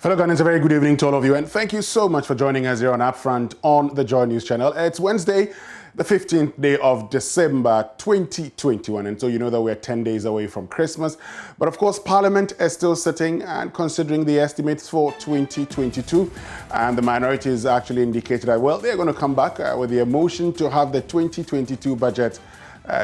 Fellow Ghanaians, a very good evening to all of you, and thank you so much for joining us here on Upfront on the JoyNews channel. It's Wednesday, the 15th day of December 2021, and so you know that we're 10 days away from Christmas. But of course, Parliament is still sitting and considering the estimates for 2022, and the minorities actually indicated that, well, they're going to come back with the motion to have the 2022 budget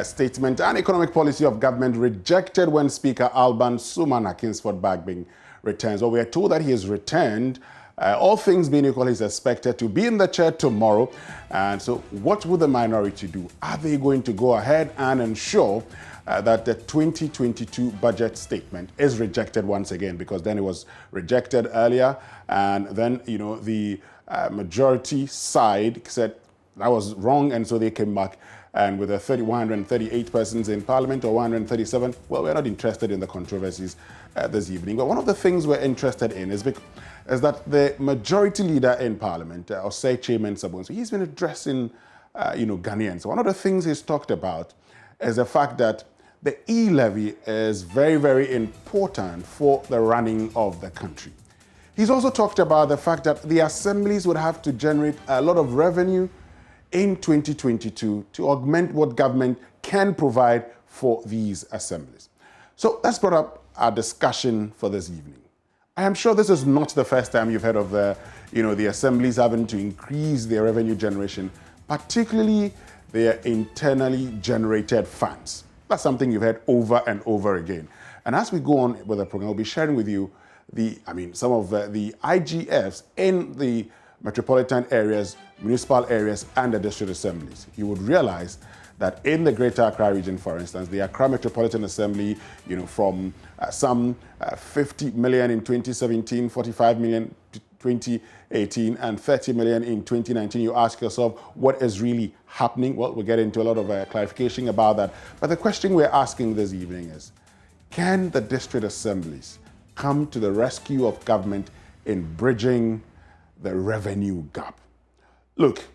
statement and economic policy of government rejected when Speaker Alban Sumana Kingsford Bagbing returns. Well, we are told that he has returned. All things being equal, he's expected to be in the chair tomorrow. And so what will the minority do? Are they going to go ahead and ensure that the 2022 budget statement is rejected once again? Because then it was rejected earlier. And then, you know, the majority side said that was wrong. And so they came back. And with the 138 persons in Parliament, or 137, well, we're not interested in the controversies this evening. But one of the things we're interested in is that the majority leader in Parliament, Osei Chairman Sabon, so he's been addressing, Ghanaians. So one of the things he's talked about is the fact that the e-levy is very, very important for the running of the country. He's also talked about the fact that the assemblies would have to generate a lot of revenue in 2022 to augment what government can provide for these assemblies. So that's brought up our discussion for this evening. I am sure this is not the first time you've heard of the assemblies having to increase their revenue generation, particularly their internally generated funds. That's something you've heard over and over again. And as we go on with the program, we'll be sharing with you some of the IGFs in the metropolitan areas, municipal areas, and the district assemblies. You would realize that in the Greater Accra region, for instance, the Accra Metropolitan Assembly, from some 50 million in 2017, 45 million to 2018, and 30 million in 2019, you ask yourself, what is really happening? Well, we'll get into a lot of clarification about that. But the question we're asking this evening is, can the district assemblies come to the rescue of government in bridging the revenue gap? Look,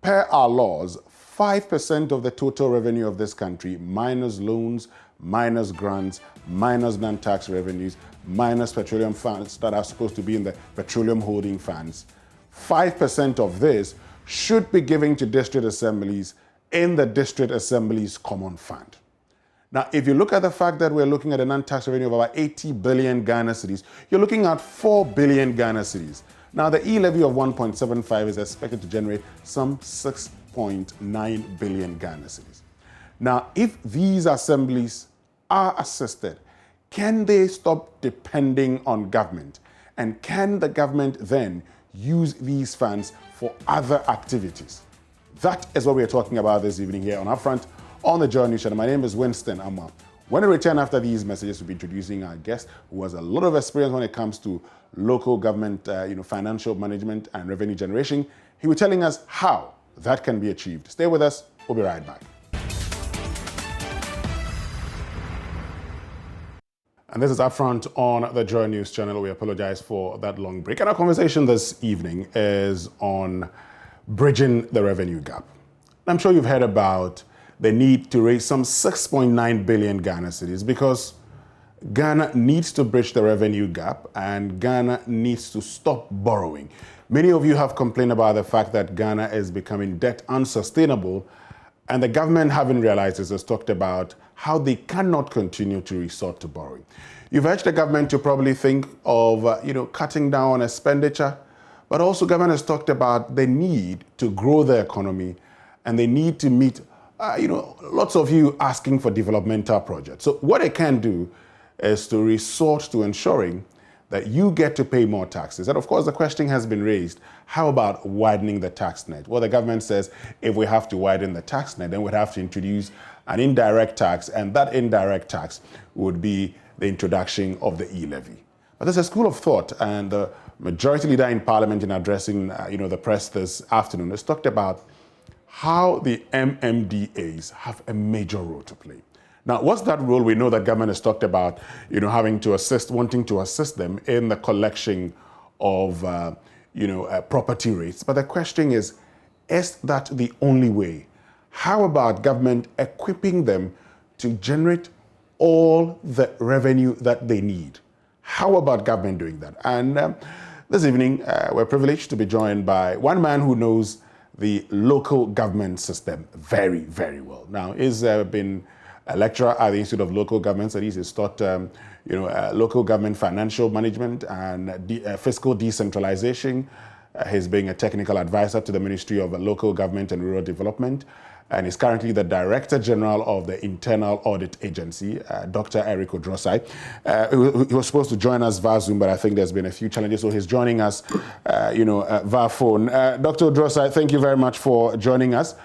per our laws, 5% of the total revenue of this country, minus loans, minus grants, minus non-tax revenues, minus petroleum funds that are supposed to be in the petroleum holding funds, 5% of this should be given to district assemblies in the district assemblies common fund. Now, if you look at the fact that we're looking at a non-tax revenue of about 80 billion Ghana cedis, you're looking at 4 billion Ghana cedis. Now, the e-levy of 1.75 is expected to generate some 6.9 billion Ghana cedis. Now, if these assemblies are assisted, can they stop depending on government? And can the government then use these funds for other activities? That is what we're talking about this evening here on Upfront on the JoyNews channel. My name is Winston Amma. When we return after these messages, we'll be introducing our guest who has a lot of experience when it comes to local government, financial management and revenue generation. He will be telling us how that can be achieved. Stay with us. We'll be right back. And this is Upfront on the JoyNews channel. We apologize for that long break. And our conversation this evening is on bridging the revenue gap. I'm sure you've heard about the need to raise some 6.9 billion Ghana cedis because Ghana needs to bridge the revenue gap and Ghana needs to stop borrowing. Many of you have complained about the fact that Ghana is becoming debt unsustainable, and the government, having realized this, has talked about how they cannot continue to resort to borrowing. You've urged the government to probably think of cutting down on expenditure, but also government has talked about the need to grow the economy and they need to meet lots of you asking for developmental projects. So what it can do is to resort to ensuring that you get to pay more taxes. And of course, the question has been raised, how about widening the tax net? Well, the government says if we have to widen the tax net, then we'd have to introduce an indirect tax, and that indirect tax would be the introduction of the e-levy. But there's a school of thought, and the majority leader in Parliament, in addressing the press this afternoon, has talked about how the MMDAs have a major role to play. Now, what's that role? We know that government has talked about, wanting to assist them in the collection of, property rates. But the question is that the only way? How about government equipping them to generate all the revenue that they need? How about government doing that? And this evening, we're privileged to be joined by one man who knows the local government system very, very well. Now, he's been a lecturer at the Institute of Local Government Studies. He's taught, local government financial management and fiscal decentralization. He's being a technical advisor to the Ministry of Local Government and Rural Development. And he's currently the Director General of the Internal Audit Agency, Dr. Eric Odrosai. He was supposed to join us via Zoom, but I think there's been a few challenges, so he's joining us, via phone. Dr. Odrosai, thank you very much for joining us.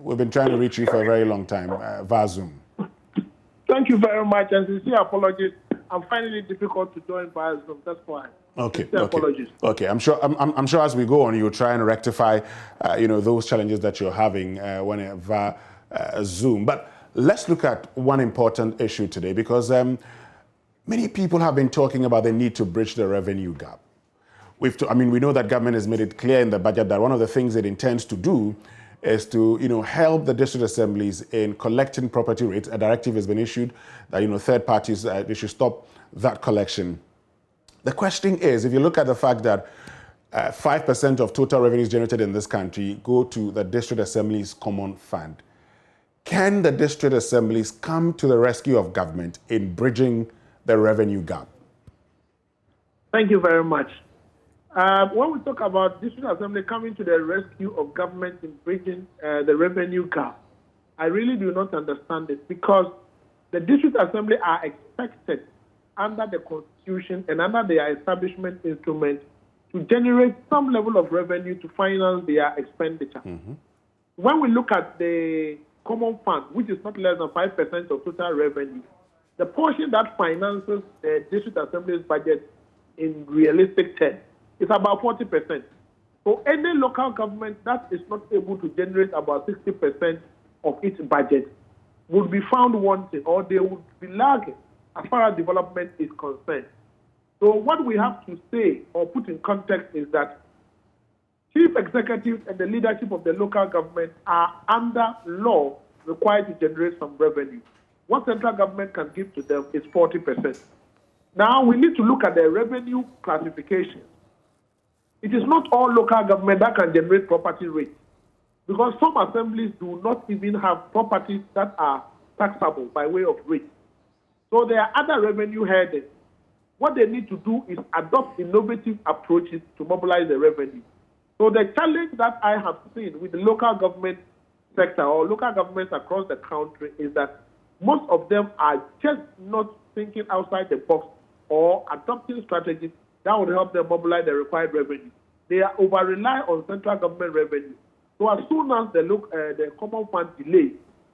We've been trying to reach you for a very long time via Zoom. Thank you very much, and sincere apologies. I'm finding it difficult to join via Zoom. That's why. Okay. Apologies. Okay. I'm sure as we go on, you'll try and rectify, those challenges that you're having whenever Zoom. But let's look at one important issue today, because many people have been talking about the need to bridge the revenue gap. We know that government has made it clear in the budget that one of the things it intends to do is to, help the district assemblies in collecting property rates. A directive has been issued that, third parties, they should stop that collection. The question is, if you look at the fact that 5% of total revenues generated in this country go to the district assemblies common fund, can the district assemblies come to the rescue of government in bridging the revenue gap? Thank you very much. When we talk about district assembly coming to the rescue of government in bridging the revenue gap, I really do not understand it, because the district assembly are expected under the Constitution and under their establishment instrument to generate some level of revenue to finance their expenditure. Mm-hmm. When we look at the common fund, which is not less than 5% of total revenue, the portion that finances the district assembly's budget in realistic terms is about 40%. So any local government that is not able to generate about 60% of its budget would be found wanting, or they would be lagging as far as development is concerned. So what we have to say or put in context is that chief executives and the leadership of the local government are under law required to generate some revenue. What central government can give to them is 40%. Now we need to look at the revenue classification. It is not all local government that can generate property rates, because some assemblies do not even have properties that are taxable by way of rates. So there are other revenue headings. What they need to do is adopt innovative approaches to mobilize the revenue. So the challenge that I have seen with the local government sector or local governments across the country is that most of them are just not thinking outside the box or adopting strategies that would help them mobilize the required revenue. They are over-rely on central government revenue. So as soon as the common fund delays,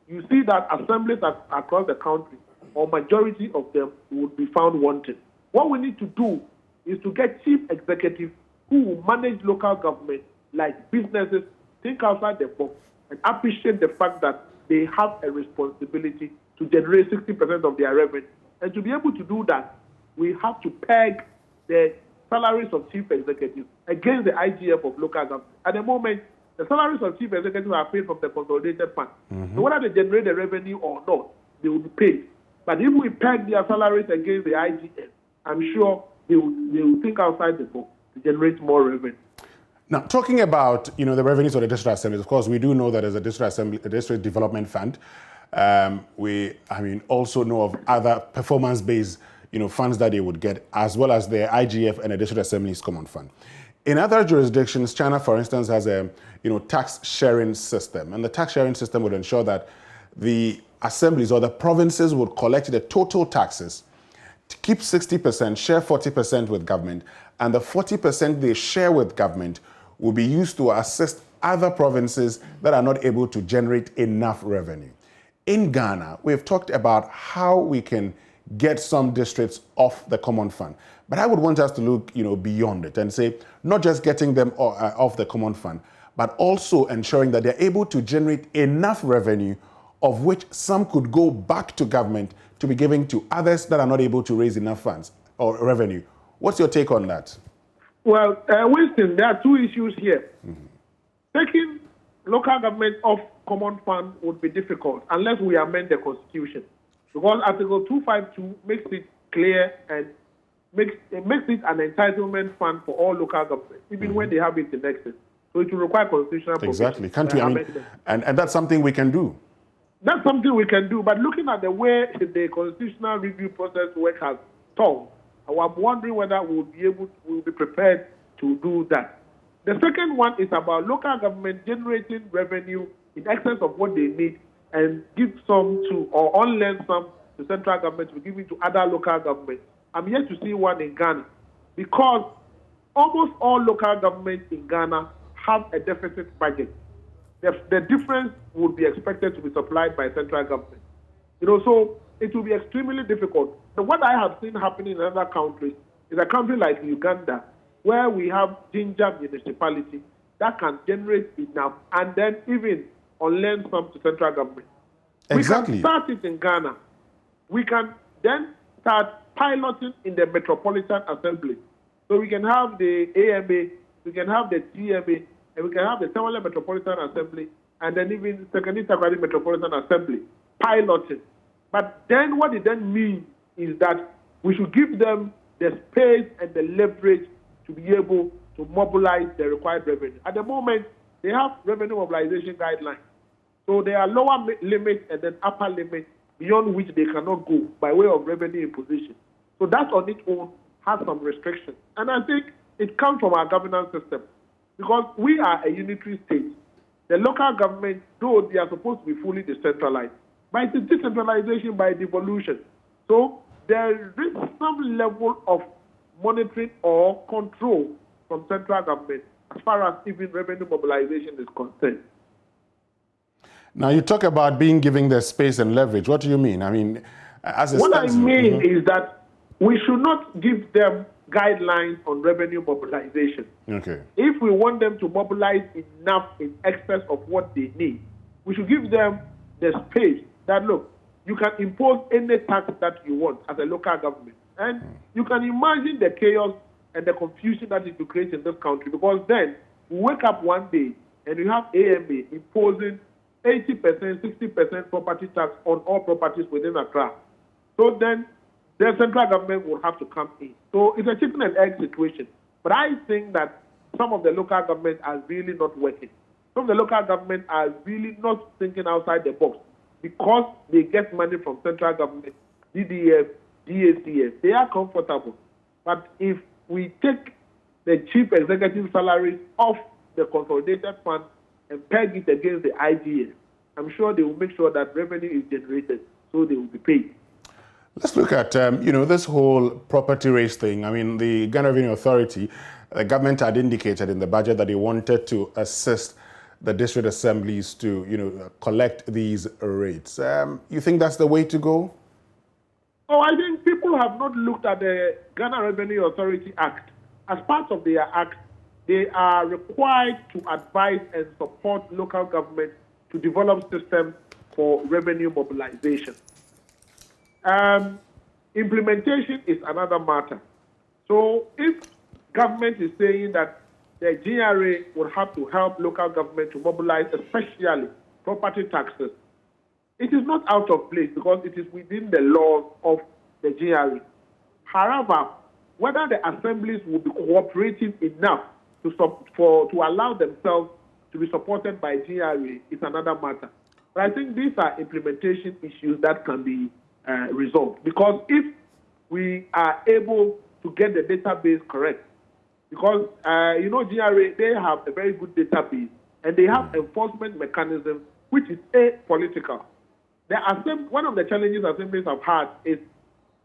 you see that assemblies across the country, or majority of them, would be found wanting. What we need to do is to get chief executives who will manage local government like businesses, think outside the box, and appreciate the fact that they have a responsibility to generate 60% of their revenue. And to be able to do that, we have to peg the salaries of chief executives against the IGF of local government. At the moment, the salaries of chief executives are paid from the consolidated fund. Mm-hmm. So whether they generate the revenue or not, they will be paid. But if we peg their salaries against the IGF, I'm sure they will think outside the box to generate more revenue. Now, talking about the revenues of the district assemblies, of course, we do know that there's a district development fund. We also know of other performance-based funds that they would get, as well as the IGF and the district assemblies common fund. In other jurisdictions, China, for instance, has a tax sharing system, and the tax sharing system would ensure that the assemblies or the provinces would collect the total taxes, to keep 60%, share 40% with government, and the 40% they share with government will be used to assist other provinces that are not able to generate enough revenue. In Ghana, we've talked about how we can get some districts off the common fund. But I would want us to look, beyond it and say, not just getting them off the common fund, but also ensuring that they're able to generate enough revenue, of which some could go back to government to be given to others that are not able to raise enough funds or revenue. What's your take on that? Well, Winston, there are two issues here. Mm-hmm. Taking local government off common fund would be difficult unless we amend the Constitution. Because Article 252 makes it clear and makes it an entitlement fund for all local governments, even when they have it in excess. So it will require constitutional exactly. Can't we? I mean, and that's something we can do. That's something we can do. But looking at the way the constitutional review process work has stalled, I'm wondering whether we'll be prepared to do that. The second one is about local government generating revenue in excess of what they need and give some to, or unlend some to central government to give it to other local governments. I'm yet to see one in Ghana because almost all local governments in Ghana have a deficit budget. The difference would be expected to be supplied by central government. So it will be extremely difficult. But what I have seen happening in other countries is a country like Uganda, where we have ginger municipality that can generate enough and then even lend some to central government. Exactly. We can start it in Ghana. We can then start piloting in the Metropolitan Assembly. So we can have the AMA, we can have the TMA, and we can have the Tamale Metropolitan Assembly, and then even Second Takrady Metropolitan Assembly piloting. But then what it then means is that we should give them the space and the leverage to be able to mobilize the required revenue. At the moment, they have revenue mobilization guidelines. So there are lower limits and then upper limits beyond which they cannot go by way of revenue imposition. So that on its own has some restrictions. And I think it comes from our governance system because we are a unitary state. The local government, though they are supposed to be fully decentralized, but it is decentralization by devolution. So there is some level of monitoring or control from central government as far as even revenue mobilization is concerned. Now, you talk about being given the space and leverage. What do you mean? I mean, as a what I mean is that we should not give them guidelines on revenue mobilization. Okay. If we want them to mobilize enough in excess of what they need, we should give them the space that, look, you can impose any tax that you want as a local government. And you can imagine the chaos and the confusion that it will create in this country, because then we wake up one day and you have AMA imposing 80%, 60% property tax on all properties within Accra. So then the central government will have to come in. So it's a chicken and egg situation. But I think that some of the local governments are really not working. Some of the local governments are really not thinking outside the box because they get money from central government, DDF, DACS. They are comfortable. But if we take the chief executive salaries off the consolidated fund and peg it against the IGS, I'm sure they will make sure that revenue is generated so they will be paid. Let's look at, this whole property rates thing. I mean, the Ghana Revenue Authority, the government had indicated in the budget that they wanted to assist the district assemblies to, collect these rates. You think that's the way to go? Oh, I think people have not looked at the Ghana Revenue Authority Act. As part of their act, they are required to advise and support local government to develop systems for revenue mobilization. Implementation is another matter. So if government is saying that the GRA would have to help local government to mobilize, especially property taxes, it is not out of place because it is within the laws of the GRA. However, whether the assemblies will be cooperating enough to allow themselves to be supported by GRA is another matter. But I think these are implementation issues that can be resolved. Because if we are able to get the database correct, because, GRA, they have a very good database, and they have enforcement mechanism, which is apolitical. One of the challenges assemblies have had is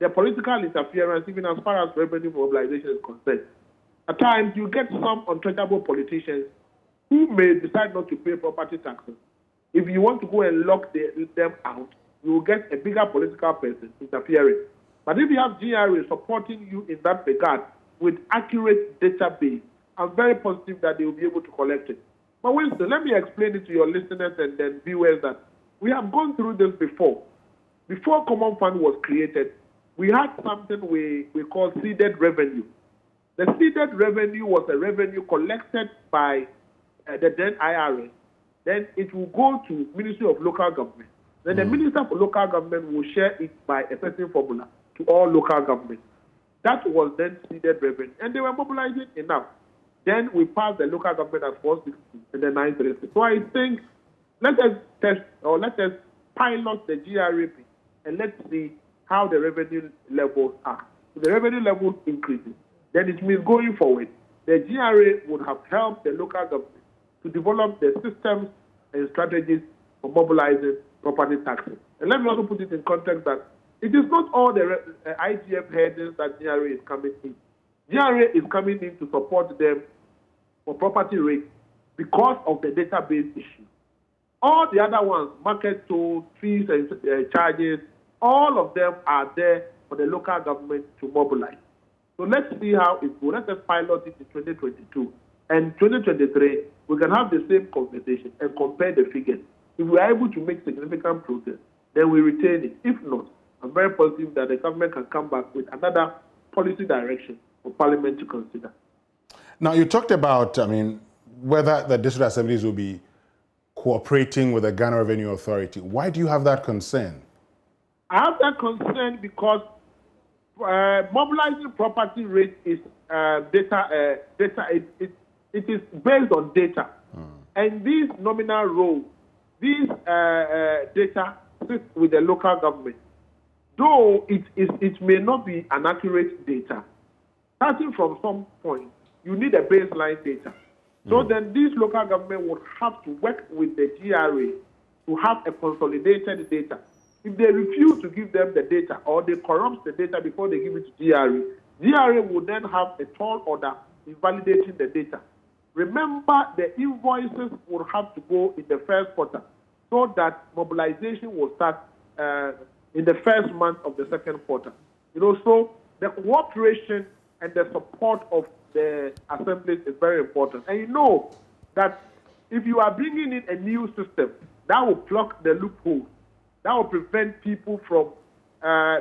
the political interference, even as far as revenue mobilization is concerned. At times, you get some untouchable politicians who may decide not to pay property taxes. If you want to go and lock them out, you will get a bigger political person interfering. But if you have GRA supporting you in that regard with accurate database, I'm very positive that they will be able to collect it. But Winston, let me explain it to your listeners and then viewers that we have gone through this before. Before Common Fund was created, we had something we call seeded revenue. The seeded revenue was a revenue collected by the then IRS. Then it will go to Ministry of Local Government. Then the Minister for Local Government will share it by a certain formula to all local governments. That was then seeded revenue, and they were mobilizing enough. Then we passed the local government at 460 and then 930. So I think let us test or let us pilot the GRA and let's see how the revenue levels are. If the revenue levels increases, then it means going forward, the GRA would have helped the local government to develop the systems and strategies for mobilizing property taxes. And let me also put it in context that it is not all the IGF headings that GRA is coming in. GRA is coming in to support them for property rates because of the database issue. All the other ones, market tolls, fees and charges, all of them are there for the local government to mobilize. So let's see how it goes. Let us pilot it in 2022. And 2023, we can have the same conversation and compare the figures. If we are able to make significant progress, then we retain it. If not, I'm very positive that the government can come back with another policy direction for Parliament to consider. Now, you talked about, whether the district assemblies will be cooperating with the Ghana Revenue Authority. Why do you have that concern? I have that concern because mobilizing property rate is data. It is based on data, and these nominal roles, these data sit with the local government. Though it may not be an accurate data, starting from some point, you need a baseline data. So then these local government would have to work with the GRA to have a consolidated data. If they refuse to give them the data or they corrupt the data before they give it to GRA, GRA will then have a tall order invalidating the data. Remember, the invoices will have to go in the first quarter so that mobilization will start in the first month of the second quarter. So the cooperation and the support of the assemblies is very important. And you know that if you are bringing in a new system, that will plug the loopholes. That will prevent people from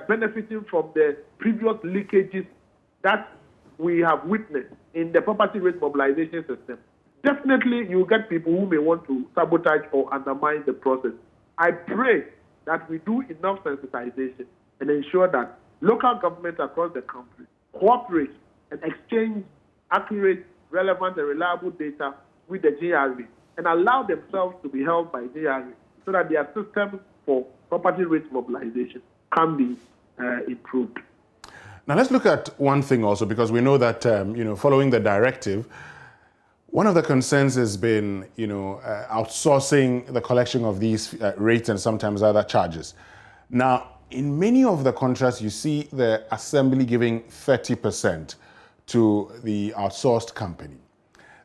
benefiting from the previous leakages that we have witnessed in the property rate mobilization system. Definitely, you get people who may want to sabotage or undermine the process. I pray that we do enough sensitization and ensure that local governments across the country cooperate and exchange accurate, relevant, and reliable data with the GRA and allow themselves to be held by GRA so that their systems for property rate mobilization can be improved. Now let's look at one thing also, because we know that following the directive, one of the concerns has been outsourcing the collection of these rates and sometimes other charges. Now, in many of the contracts, you see the assembly giving 30% to the outsourced company.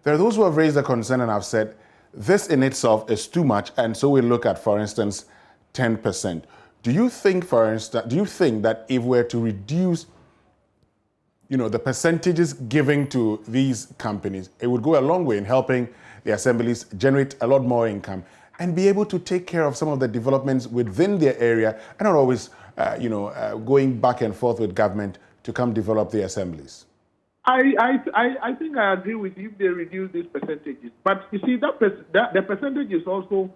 There are those who have raised a concern and have said this in itself is too much, and so we look at, for instance, 10%. Do you think that if we're to reduce, the percentages given to these companies, it would go a long way in helping the assemblies generate a lot more income and be able to take care of some of the developments within their area and not always, going back and forth with government to come develop the assemblies? I think I agree with you if they reduce these percentages. But you see, the percentage is also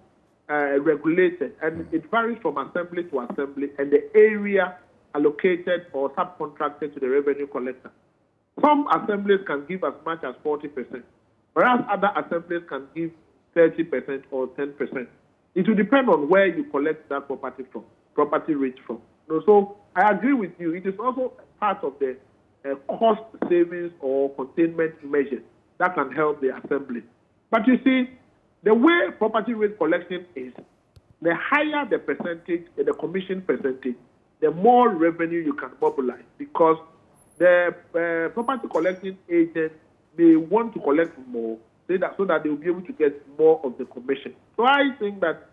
regulated, and it varies from assembly to assembly and the area allocated or subcontracted to the revenue collector. Some assemblies can give as much as 40%, whereas other assemblies can give 30% or 10%. It will depend on where you collect that property rate from. So I agree with you. It is also part of the cost savings or containment measures that can help the assembly. But you see, the way property rate collection is, the higher the percentage, the commission percentage, the more revenue you can mobilize, because the property collecting agent may want to collect more so that they will be able to get more of the commission. So I think that,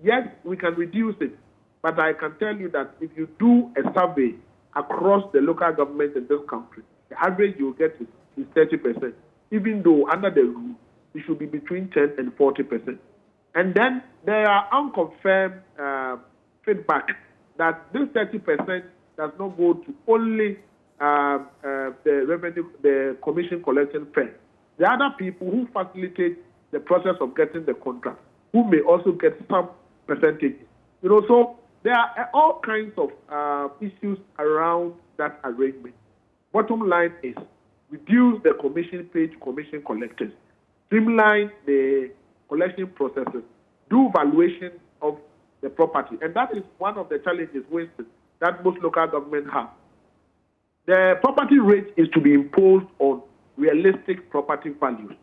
yes, we can reduce it, but I can tell you that if you do a survey across the local government in this country, the average you will get is 30%, even though under the rule, it should be between 10 and 40%. And then there are unconfirmed feedback that this 30% does not go to only the commission collection firm. The other people who facilitate the process of getting the contract, who may also get some percentages. So there are all kinds of issues around that arrangement. Bottom line is reduce the commission paid to commission collectors, streamline the collection processes, do valuation of the property. And that is one of the challenges, Winston, that most local governments have. The property rate is to be imposed on realistic property values.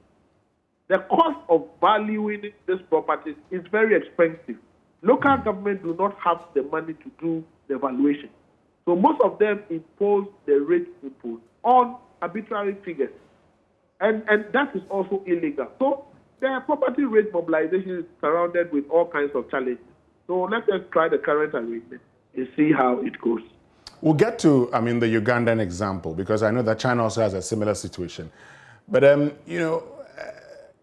The cost of valuing these properties is very expensive. Local governments do not have the money to do the valuation. So most of them impose the rate imposed on arbitrary figures. And that is also illegal. So the property rate mobilization is surrounded with all kinds of challenges. So let us try the current arrangement and see how it goes. We'll get to, the Ugandan example, because I know that China also has a similar situation. But,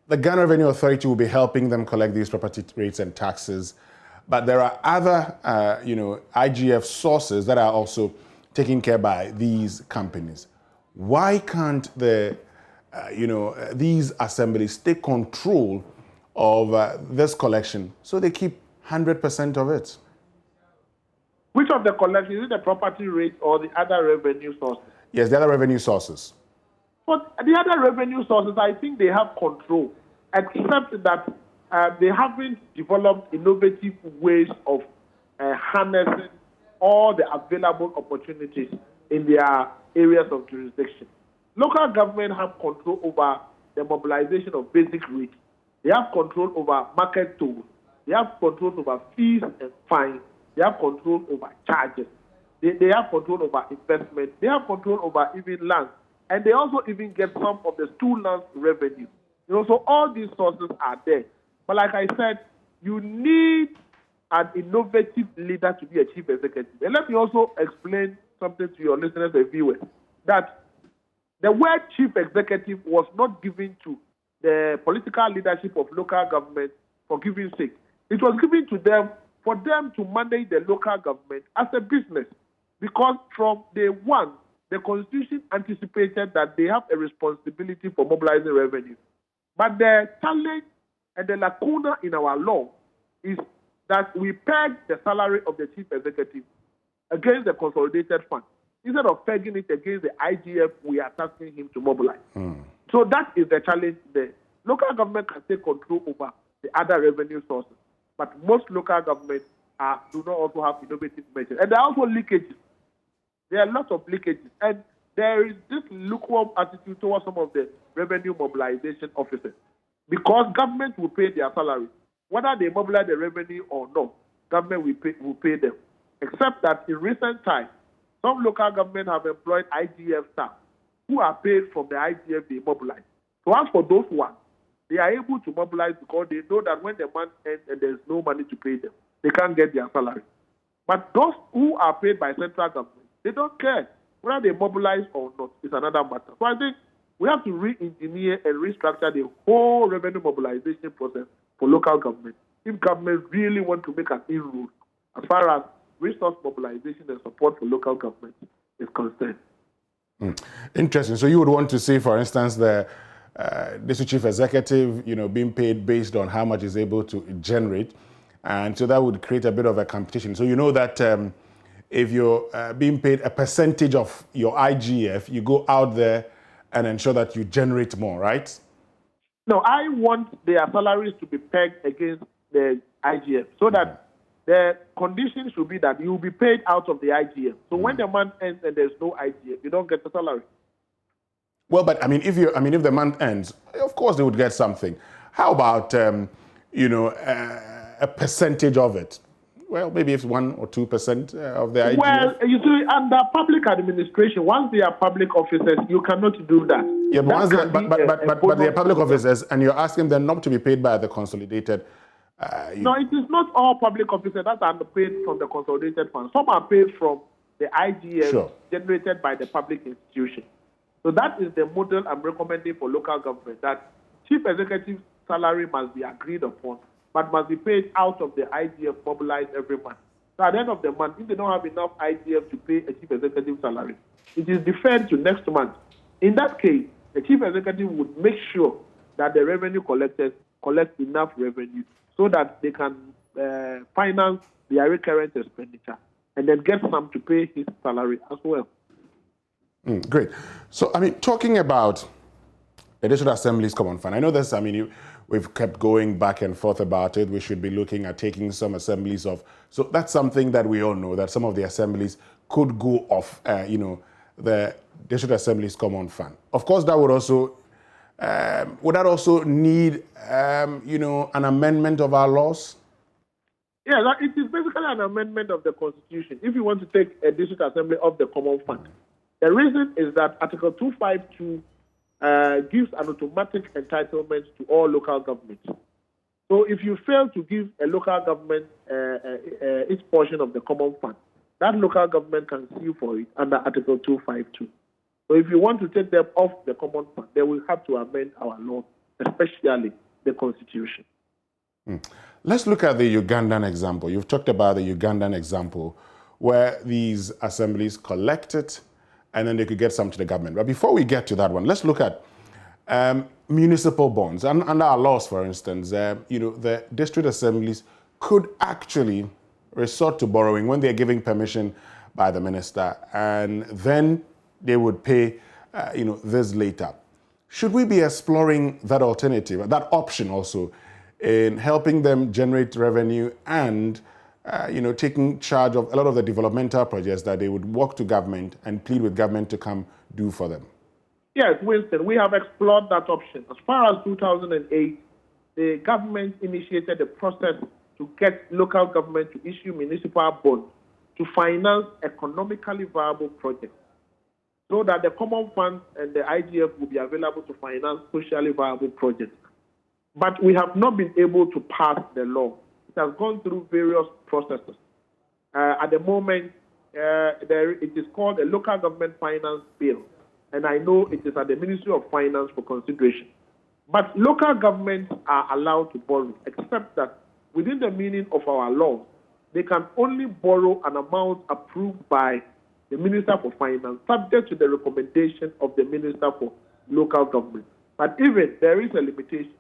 the Ghana Revenue Authority will be helping them collect these property rates and taxes. But there are other, IGF sources that are also taken care by these companies. Why can't these assemblies take control of this collection so they keep 100% of it? Which of the collection? Is it the property rate or the other revenue sources? Yes, the other revenue sources. But the other revenue sources, I think they have control, except that they haven't developed innovative ways of harnessing all the available opportunities in their areas of jurisdiction. Local government have control over the mobilization of basic rates. They have control over market tools. They have control over fees and fines. They have control over charges. They have control over investment. They have control over even land. And they also even get some of the school lands revenue. So all these sources are there. But like I said, you need an innovative leader to be a chief executive. And let me also explain something to your listeners and viewers, that the word chief executive was not given to the political leadership of local government for giving sake. It was given to them for them to manage the local government as a business. Because from day one, the Constitution anticipated that they have a responsibility for mobilizing revenue. But the challenge and the lacuna in our law is that we peg the salary of the chief executive against the consolidated fund. Instead of pegging it against the IGF, we are asking him to mobilize. So that is the challenge there. Local government can take control over the other revenue sources, but most local governments do not also have innovative measures. And there are also leakages. There are lots of leakages. And there is this lukewarm attitude towards some of the revenue mobilization officers. Because government will pay their salary. Whether they mobilize the revenue or not, government will pay them. Except that in recent times, some local governments have employed IGF staff who are paid from the IGF they mobilize. So as for those ones, they are able to mobilize because they know that when the month ends and there's no money to pay them, they can't get their salary. But those who are paid by central government, they don't care whether they mobilize or not. It's another matter. So I think we have to re-engineer and restructure the whole revenue mobilization process for local government if government really want to make an inroad as far as resource mobilization and support for local government is concerned. Interesting. So you would want to see, for instance, the district chief executive, being paid based on how much is able to generate, and so that would create a bit of a competition. So that if you're being paid a percentage of your IGF, you go out there and ensure that you generate more, right? No, I want their salaries to be pegged against the IGF so that the condition should be that you will be paid out of the IGF. So when the month ends and there's no IGF, you don't get the salary. Well, but if the month ends, of course they would get something. How about a percentage of it? Well, maybe it's 1 or 2% of the IGF. Well, you see, under public administration, once they are public officers, you cannot do that. Yeah, but they are public officers, and you're asking them not to be paid by the consolidated. No, it is not all public officers that are paid from the consolidated fund. Some are paid from the IGF generated by the public institution. So that is the model I'm recommending for local government, that chief executive salary must be agreed upon, but must be paid out of the IGF mobilized every month. So at the end of the month, if they don't have enough IGF to pay a chief executive salary, it is deferred to next month. In that case, the chief executive would make sure that the revenue collectors collect enough revenue so that they can finance their recurrent expenditure and then get some to pay his salary as well. Great. So, I mean, talking about the District Assembly's Common Fund, I know this, I mean, we've kept going back and forth about it. We should be looking at taking some assemblies off. So that's something that we all know, that some of the assemblies could go off, the District Assembly's Common Fund. Of course, that would also, would that also need, an amendment of our laws? Yeah, it is basically an amendment of the Constitution. If you want to take a District Assembly off the Common Fund, the reason is that Article 252 gives an automatic entitlement to all local governments. So if you fail to give a local government its portion of the Common Fund, that local government can sue for it under Article 252. So if you want to take them off the Common Fund, they will have to amend our law, especially the Constitution. Let's look at the Ugandan example. You've talked about the Ugandan example where these assemblies collect it and then they could get some to the government. But before we get to that one, let's look at municipal bonds. And under our laws, for instance, the district assemblies could actually resort to borrowing when they're giving permission by the minister, and then they would pay, this later. Should we be exploring that alternative, that option also, in helping them generate revenue and taking charge of a lot of the developmental projects that they would walk to government and plead with government to come do for them? Yes, Winston, we have explored that option. As far as 2008, the government initiated a process to get local government to issue municipal bonds to finance economically viable projects so that the Common Fund and the IGF will be available to finance socially viable projects. But we have not been able to pass the law. It has gone through various processes. At the moment, it is called a local government finance bill, and I know it is at the Ministry of Finance for consideration. But local governments are allowed to borrow, except that within the meaning of our law, they can only borrow an amount approved by the Minister for Finance, subject to the recommendation of the Minister for Local Government. But even there is a limitation.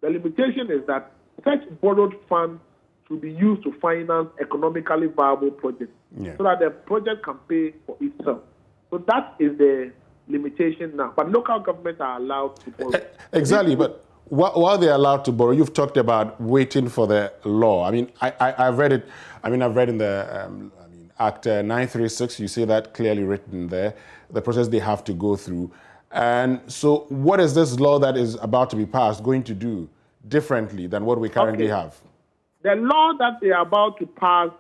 The limitation is that such borrowed funds should be used to finance economically viable projects, so that the project can pay for itself. So that is the limitation now. But local governments are allowed to borrow. Exactly, but while they're allowed to borrow, you've talked about waiting for the law. I mean, I've read it. I mean, I've read in the Act 936, you see that clearly written there, the process they have to go through. And so what is this law that is about to be passed going to do differently than what we currently have? The law that they are about to pass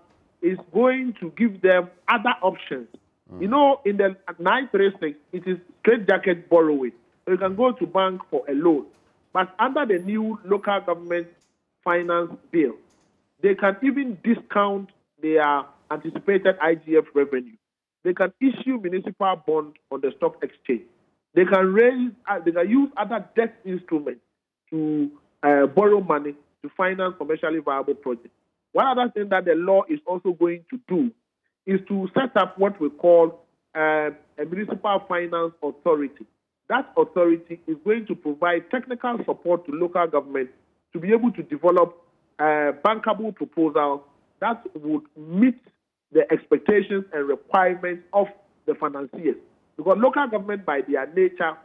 is going to give them other options. You know, in the 936, it is straitjacket borrowing. So you can go to bank for a loan. But under the new local government finance bill, they can even discount their anticipated IGF revenue. They can issue municipal bonds on the stock exchange. They can use other debt instruments to borrow money to finance commercially viable projects. One other thing that the law is also going to do is to set up what we call a municipal finance authority. That authority is going to provide technical support to local government to be able to develop bankable proposals that would meet the expectations and requirements of the financiers. Because local government, by their nature,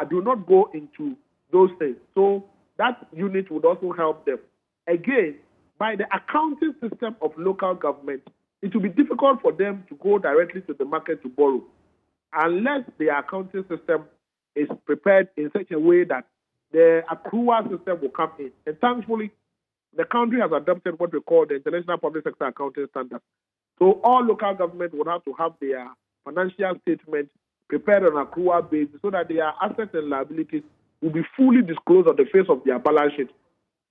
do not go into those things. So that unit would also help them. Again, by the accounting system of local government, it will be difficult for them to go directly to the market to borrow, unless the accounting system is prepared in such a way that the accrual system will come in. And thankfully, the country has adopted what we call the International Public Sector Accounting Standard. So all local government would have to have their financial statement prepared on an accrual basis so that their assets and liabilities will be fully disclosed on the face of their balance sheet.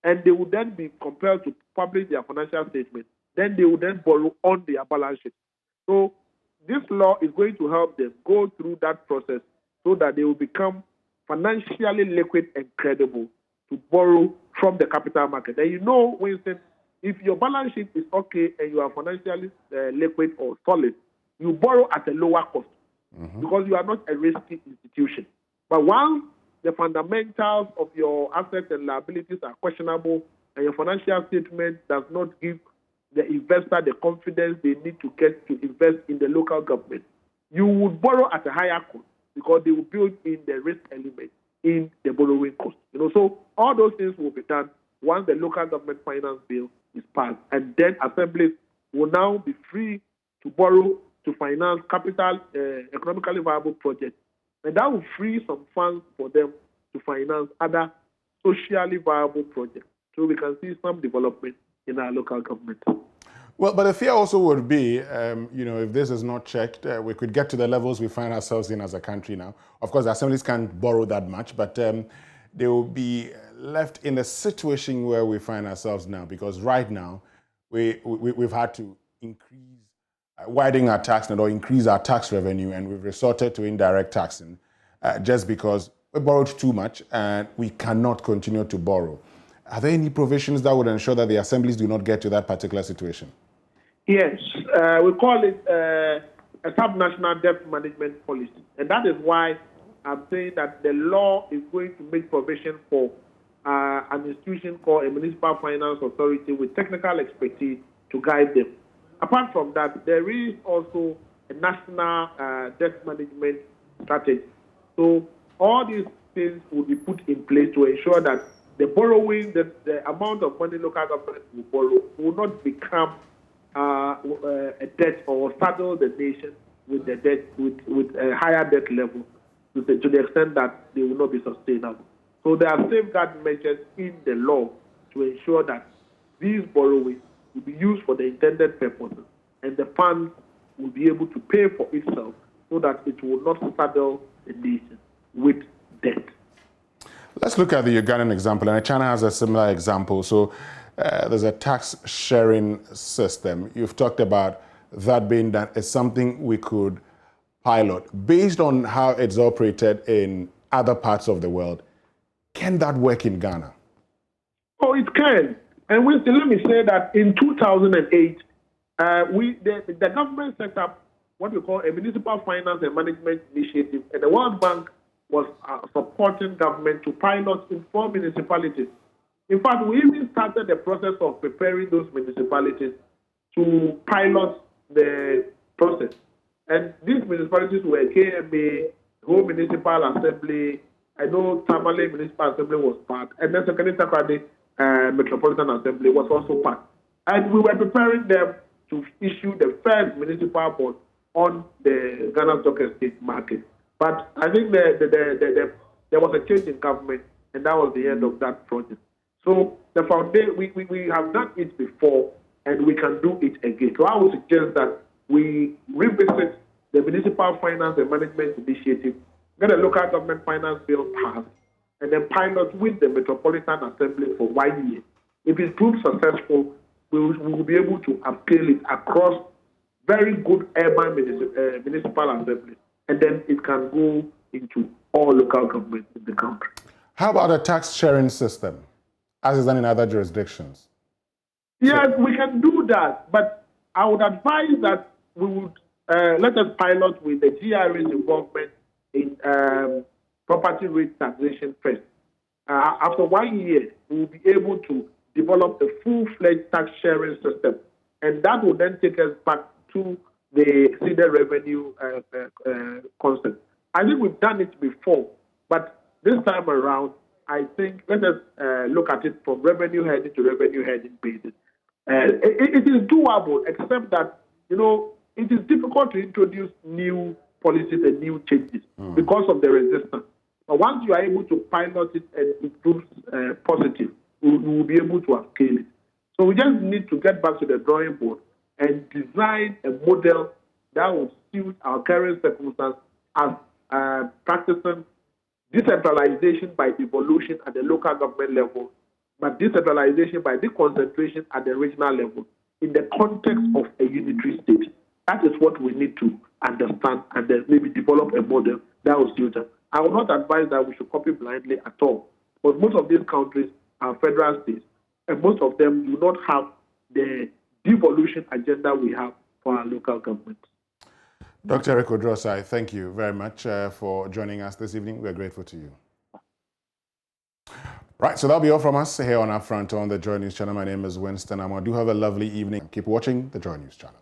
And they would then be compelled to publish their financial statement. Then they would then borrow on their balance sheet. So this law is going to help them go through that process so that they will become financially liquid and credible to borrow from the capital market. And you know, Winston, if your balance sheet is okay and you are financially liquid or solid, you borrow at a lower cost because you are not a risky institution. But once the fundamentals of your assets and liabilities are questionable and your financial statement does not give the investor the confidence they need to get to invest in the local government, you would borrow at a higher cost because they will build in the risk element in the borrowing cost. So all those things will be done once the local government finance bill is passed, and then assemblies will now be free to borrow to finance capital, economically viable projects, and that will free some funds for them to finance other socially viable projects. So we can see some development in our local government. Well, but the fear also would be, if this is not checked, we could get to the levels we find ourselves in as a country now. Of course, assemblies can't borrow that much, but they will be left in a situation where we find ourselves now, because right now we've had to widen our tax net or increase our tax revenue, and we've resorted to indirect taxing just because we borrowed too much and we cannot continue to borrow. Are there any provisions that would ensure that the assemblies do not get to that particular situation? Yes, we call it a subnational debt management policy. And that is why I'm saying that the law is going to make provision for an institution called a Municipal Finance Authority with technical expertise to guide them. Apart from that, there is also a national debt management strategy. So all these things will be put in place to ensure that the borrowing, the amount of money local government will borrow will not become a debt or saddle the nation with the debt, with a higher debt level to the extent that they will not be sustainable. So there are safeguard measures in the law to ensure that these borrowings will be used for the intended purposes and the funds will be able to pay for itself so that it will not saddle the nation with debt. Let's look at the Ugandan example, and China has a similar example. So there's a tax sharing system. You've talked about that being done as something we could pilot. Based on how it's operated in other parts of the world, can that work in Ghana? Oh, it can. And let me say that in 2008, the government set up what we call a Municipal Finance and Management Initiative, and the World Bank was supporting government to pilot in 4 municipalities. In fact, we even started the process of preparing those municipalities to pilot the process. And these municipalities were KMA, Home Municipal Assembly, I know Tamale Municipal Assembly was part, and then Secretary Metropolitan Assembly was also part. And we were preparing them to issue the first municipal bond on the Ghana Stock Exchange market. But I think there was a change in government, and that was the end of that project. So the foundation, we have done it before, and we can do it again. So I would suggest that we revisit the Municipal Finance and Management Initiative, get a local government finance bill passed, and then pilot with the Metropolitan Assembly for 1 year. If it proves successful, we will be able to upscale it across very good urban municipal assemblies, and then it can go into all local governments in the country. How about a tax sharing system, as is done in other jurisdictions? Yes, we can do that, but I would advise that we would let us pilot with the GRA's involvement in property rate taxation first. After 1 year, we will be able to develop a full-fledged tax sharing system, and that will then take us back to the ceded revenue concept. I think we've done it before, but this time around, I think let us look at it from revenue heading to revenue heading basis. It is doable, except that, it is difficult to introduce new policies and new changes because of the resistance. But once you are able to pilot it and it proves positive, we will be able to upscale it. So we just need to get back to the drawing board and design a model that would suit our current circumstances as practicing decentralization by devolution at the local government level, but decentralization by deconcentration at the regional level in the context of a unitary state. That is what we need to understand and then maybe develop a model that will suit us. I will not advise that we should copy blindly at all, but most of these countries are federal states, and most of them do not have the devolution agenda we have for our local government. Dr. Eric Odrosai, thank you very much for joining us this evening. We're grateful to you. Right, so that'll be all from us here on Upfront on the Joy News channel. My name is Winston Amo. Do have a lovely evening. Keep watching the Joy News channel.